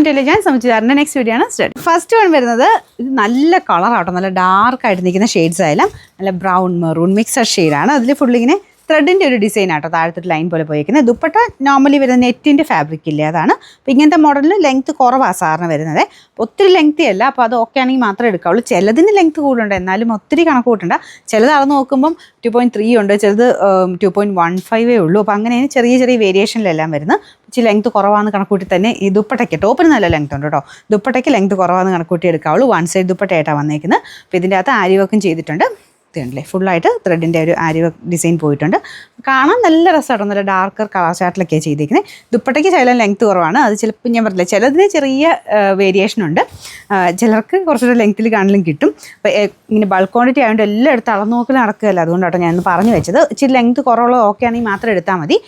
Welcome to ഞാൻ സംശയിച്ചാറിൻ്റെ next video ആണ് start. First one വരുന്നത് ഇത് നല്ല കളറാട്ടോ, നല്ല ഡാർക്കായിട്ട് നിൽക്കുന്ന ഷെയ്ഡ്സ് ആയാലും നല്ല ബ്രൗൺ മെറൂൺ മിക്സഡ് ഷെയ്ഡാണ്. അതിൽ ഫുള്ളിങ്ങനെ ത്രെഡിൻ്റെ ഒരു ഡിസൈൻ ആട്ടോ, താഴത്തൊരു ലൈൻ പോലെ പോയിരിക്കുന്നത്. ദുപ്പട്ട നോർമലി വരുന്ന നെറ്റിൻ്റെ ഫാബ്രിക് ഇല്ലേ, അതാണ്. അപ്പോൾ ഇങ്ങനത്തെ മോഡലിന് ലെങ്ത്ത് കുറവാണ് സാറിന് വരുന്നത്. അപ്പോൾ ഒത്തിരി ലെങ്ത്തി അല്ല, അപ്പോൾ അത് ഓക്കെ ആണെങ്കിൽ മാത്രമേ എടുക്കാവുള്ളൂ. ചിലതിന് ലെങ്ത്ത് കൂടുണ്ട്, എന്നാലും ഒത്തിരി കണക്ക് കൂട്ടണ്ട. ചിലത് അളന്ന് നോക്കുമ്പം 2.3 ഉണ്ട്, ചിലത് 2.15 ഉള്ളൂ. അപ്പോൾ അങ്ങനെ ചെറിയ ചെറിയ വേരിയേഷനിലെല്ലാം വരുന്നത്. ഇച്ചിരി ലെങ്ത്ത് കുറവാണെന്ന് കണക്കൂട്ടി തന്നെ ഈ ദുപ്പട്ടയ്ക്ക്, ടോപ്പിന് നല്ല ലെങ്ത്ത് ഉണ്ട് കേട്ടോ, ദുപ്പട്ടയ്ക്ക് ലെങ്ത്ത് കുറവാണെന്ന് കണക്കൂട്ടി എടുക്കാവുള്ളൂ. വൺ സൈഡ് ദുപ്പട്ടയായിട്ടാണ് വന്നേക്കുന്നത്. അപ്പോൾ ഇതിൻ്റെ അകത്ത് ആരി വർക്കും ചെയ്തിട്ടുണ്ട്. ഇതുണ്ടല്ലേ, ഫുള്ളായിട്ട് ത്രെഡിൻ്റെ ഒരു ആരി വർക്ക് ഡിസൈൻ പോയിട്ടുണ്ട്. കാണാൻ നല്ല രസമാട്ടോ, നല്ല ഡാർക്കർ കളർ ചാർട്ടിലൊക്കെയാണ് ചെയ്തിരിക്കുന്നത്. ദുപ്പട്ടയ്ക്ക് ചില ലെങ്ത്ത് കുറവാണ്, അത് ചിലപ്പോൾ ഞാൻ പറഞ്ഞില്ല, ചിലതിന് ചെറിയ വേരിയേഷനുണ്ട്. ചിലർക്ക് കുറച്ചുകൂടെ ലെങ്ത്തിൽ കാണലും കിട്ടും. അപ്പോൾ ഇങ്ങനെ ബൾക്ക് ക്വാണ്ടിറ്റി ആയതുകൊണ്ട് എല്ലാം എടുത്ത് അളന്ന് നോക്കൽ നടക്കുകയല്ല, അതുകൊണ്ടാട്ടോ ഞാൻ പറഞ്ഞു വെച്ചത്. ഇച്ചിരി ലെങ്ത്ത് കുറവുള്ളത് ഓക്കെ ആണെങ്കിൽ മാത്രം എടുത്താൽ മതി.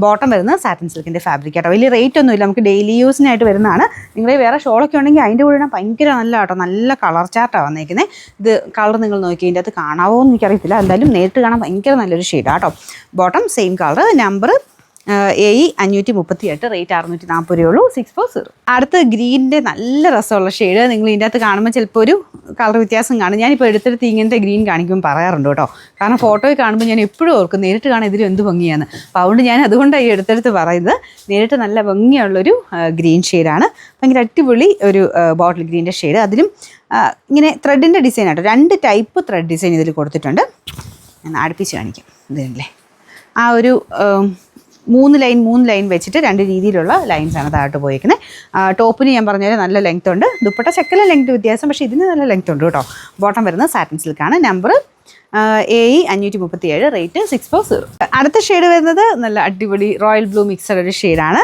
ബോട്ടം വരുന്നത് സാറ്റിൻ സിൽക്കിൻ്റെ ഫാബ്രിക് ആട്ടോ, വലിയ റേറ്റ് ഒന്നുമില്ല, നമുക്ക് ഡെയിലി യൂസിനായിട്ട് വരുന്നതാണ്. നിങ്ങൾ വേറെ ഷോളൊക്കെ ഉണ്ടെങ്കിൽ അതിൻ്റെ കൂടെ ഇടാൻ ഭയങ്കര നല്ല കേട്ടോ, നല്ല കളർ ചാർട്ടാണ് വന്നേക്കുന്നത്. ഇത് കളർ നിങ്ങൾ നോക്കി ഇതിൻ്റെ അകത്ത് കാണാവോ എന്ന് എനിക്കറിയത്തില്ല, എന്തായാലും നേരിട്ട് കാണാൻ ഭയങ്കര നല്ലൊരു ഷെയ്ഡാണ് കേട്ടോ. Bottom same colour, number AE 538, rate 640 ഉള്ളൂ, 640. അടുത്ത് ഗ്രീനിൻ്റെ നല്ല രസമുള്ള ഷെയ്ഡ്. നിങ്ങൾ ഇതിൻ്റെ അകത്ത് കാണുമ്പോൾ ചിലപ്പോൾ ഒരു കളർ വ്യത്യാസം കാണും. ഞാനിപ്പോൾ എടുത്തെടുത്ത് ഇങ്ങനത്തെ ഗ്രീൻ കാണിക്കുമ്പോൾ പറയാറുണ്ട് കേട്ടോ, കാരണം ഫോട്ടോയിൽ കാണുമ്പോൾ ഞാൻ എപ്പോഴും ഓർക്കും നേരിട്ട് കാണാൻ ഇതിൽ എന്ത് ഭംഗിയാണ്. അപ്പോൾ അതുകൊണ്ട് ഞാൻ അതുകൊണ്ടാണ് ഈ എടുത്തെടുത്ത് പറയുന്നത്. നേരിട്ട് നല്ല ഭംഗിയുള്ളൊരു ഗ്രീൻ ഷെയ്ഡാണ്, ഭയങ്കര അടിപൊളി ഒരു ബോട്ടിൽ ഗ്രീൻ്റെ ഷെയ്ഡ്. അതിലും ഇങ്ങനെ ത്രെഡിൻ്റെ ഡിസൈൻ ആട്ടോ, 2 ടൈപ്പ് ത്രെഡ് ഡിസൈൻ ഇതിൽ കൊടുത്തിട്ടുണ്ട്. ഞാൻ അടുപ്പിച്ച് കാണിക്കാം. ഇതല്ലേ, ആ ഒരു 3 ലൈൻ വെച്ചിട്ട് 2 രീതിയിലുള്ള ലൈൻസാണ് താഴോട്ട് പോയിരിക്കുന്നത്. ടോപ്പിന് ഞാൻ പറഞ്ഞാൽ നല്ല ലെങ്ത് ഉണ്ട്, ദുപ്പട്ട ശക്കല ലെങ്ത് വ്യത്യാസം, പക്ഷേ ഇതിന് നല്ല ലെങ്ത് ഉണ്ട് കേട്ടോ. ബോട്ടം വരുന്നത് സാറ്റിൻ സിൽക്കാണ്, നമ്പർ AE 537, റേറ്റ് 640. അടുത്ത ഷെയ്ഡ് വരുന്നത് നല്ല അടിപൊളി റോയൽ ബ്ലൂ മിക്സഡ് ഒരു ഷെയ്ഡാണ്.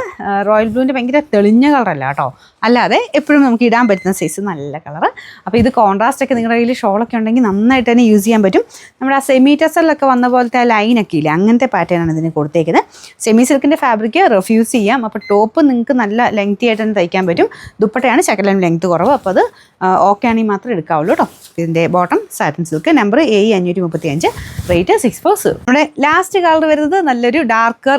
റോയൽ ബ്ലൂവിൻ്റെ ഭയങ്കര തെളിഞ്ഞ കളറല്ല കേട്ടോ, അല്ലാതെ എപ്പോഴും നമുക്ക് ഇടാൻ പറ്റുന്ന സൈസ് നല്ല കളറ്. അപ്പോൾ ഇത് കോൺട്രാസ്റ്റ് ഒക്കെ നിങ്ങളുടെ കയ്യിൽ ഷോളൊക്കെ ഉണ്ടെങ്കിൽ നന്നായിട്ട് തന്നെ യൂസ് ചെയ്യാൻ പറ്റും. നമ്മുടെ ആ സെമി ടെസറിലൊക്കെ വന്ന പോലത്തെ ആ ലൈനൊക്കെ ഇല്ലേ, അങ്ങനത്തെ പാറ്റേണാണ് ഇതിന് കൊടുത്തേക്കുന്നത്. സെമി സിൽക്കിൻ്റെ ഫാബ്രിക് റെഫ്യൂസ് ചെയ്യാം. അപ്പോൾ ടോപ്പ് നിങ്ങൾക്ക് നല്ല ലെങ്തി ആയിട്ട് തന്നെ തയ്ക്കാൻ പറ്റും. ദുപ്പട്ടയാണ് ശകലം ലെങ്ത് കുറവ്, അപ്പോൾ അത് ഓക്കെ ആണെങ്കിൽ മാത്രമേ എടുക്കാവുള്ളൂ കേട്ടോ. ഇതിൻ്റെ bottom satin silk, number AE 535, rate 640. നമ്മുടെ ലാസ്റ്റ് കളർ വരുന്നത് നല്ലൊരു ഡാർക്കർ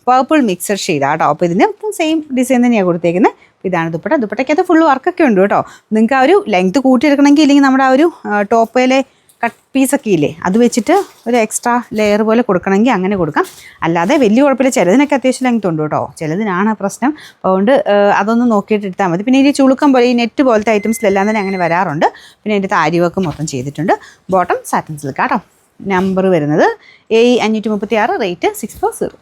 പർപ്പിൾ മിക്സഡ് ഷെയ്ഡാണ് കേട്ടോ. അപ്പോൾ ഇതിന് സെയിം ഡിസൈൻ തന്നെയാണ് കൊടുത്തേക്കുന്നത്. ഇതാണ് ദുപ്പട്ട, ദുപ്പട്ടയ്ക്കകത്ത് ഫുൾ വർക്കൊക്കെ ഉണ്ട് കേട്ടോ. നിങ്ങൾക്ക് ആ ഒരു ലെങ്ത് കൂട്ടിയെടുക്കണമെങ്കിൽ, ഇല്ലെങ്കിൽ നമ്മുടെ ആ ഒരു ടോപ്പിലെ കട്ട് പീസൊക്കെ ഇല്ലേ, അത് വെച്ചിട്ട് ഒരു എക്സ്ട്രാ ലെയർ പോലെ കൊടുക്കണമെങ്കിൽ അങ്ങനെ കൊടുക്കാം. അല്ലാതെ വലിയ കുഴപ്പമില്ല, ചിലതിനൊക്കെ അത്യാവശ്യം ലെങ്ത് ഉണ്ട് കേട്ടോ, ചിലതിനാണ് പ്രശ്നം. അതുകൊണ്ട് അതൊന്ന് നോക്കിയിട്ട് എടുത്താൽ മതി. പിന്നെ ഈ ചുളുക്കം പോലെ ഈ നെറ്റ് പോലത്തെ ഐറ്റംസിലെല്ലാം തന്നെ അങ്ങനെ വരാറുണ്ട്. പിന്നെ അതിൻ്റെ ആരി വർക്ക് മൊത്തം ചെയ്തിട്ടുണ്ട്. ബോട്ടം സാറ്റിൻ സിൽക്ക് കേട്ടോ. നമ്പർ വരുന്നത് AE 536, റേറ്റ് 640.